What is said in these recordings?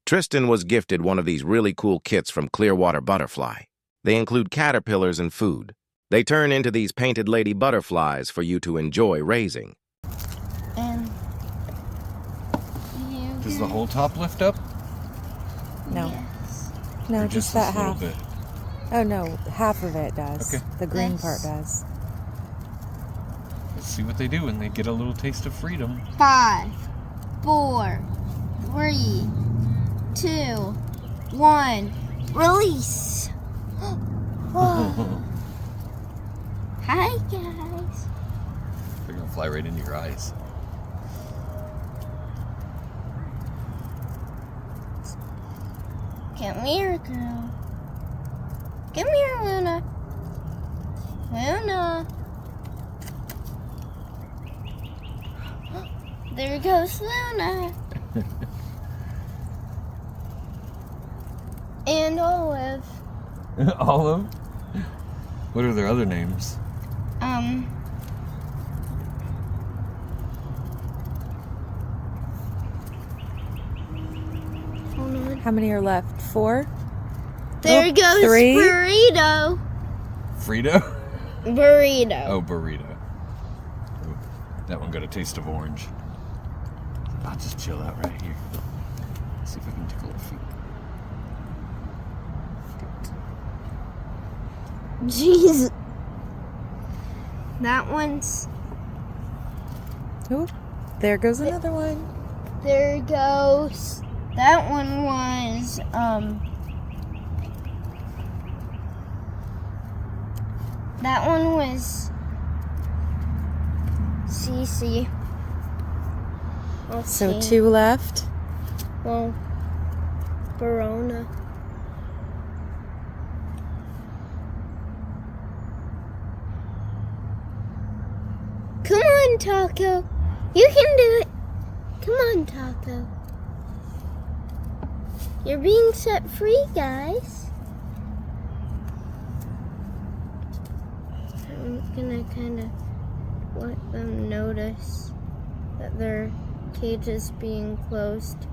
Tristan was gifted one of these really cool kits from Clearwater Butterfly. They include caterpillars and food. They turn into these painted lady butterflies for you to enjoy raising. And does the whole top lift up? No. Yes. No, Or just that half. Bit? Oh no, half of it does. Okay. The green Yes. part does. Let's see what they do when they get a little taste of freedom. 5, 4, 3, 2, 1. Release. Whoa. Hi, guys. They're gonna fly right into your eyes. Come here, girl. Come here, Luna. Luna. There goes Luna. And Olive. Olive? What are their other names? Hold on. How many are left? 4? There Oh, goes 3. Burrito. Frito? Burrito. Oh, burrito. Ooh, that one got a taste of orange. I'll just chill out right here. See if I can tickle her feet. Jeez. That one's. Oh, there goes another one. There goes. That one was, that one was Cece. Let's So see. 2 left. Well, Verona. Come on, Taco. You can do it. Come on, Taco. You're being set free, guys. I'm gonna kind of let them notice that their cage is being closed,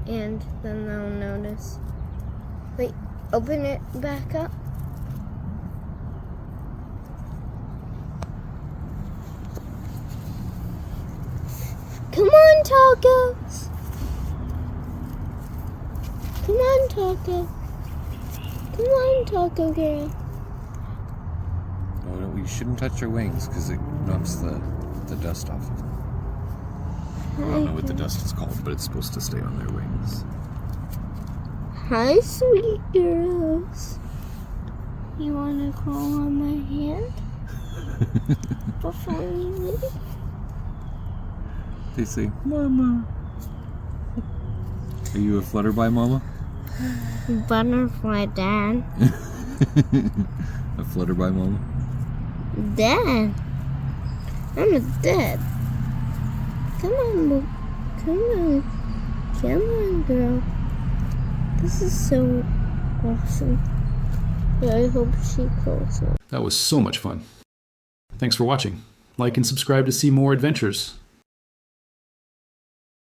and then they'll notice. Wait, open it back up. Come on, Tacos. Come on, Taco. Come on, Taco girl. Oh, no, you shouldn't touch her wings because it knocks the dust off of them. I don't know what the dust is called, but it's supposed to stay on their wings. Hi, sweet girls. You want to crawl on my hand before you leave? They say, Mama. Are you a flutterby mama? Butterfly Dad. A flutterby mama? Dad. I'm a dad. Come on, come on. Come on, girl. This is so awesome. Yeah, I hope she calls it. That was so much fun. Thanks for watching. Like and subscribe to see more adventures.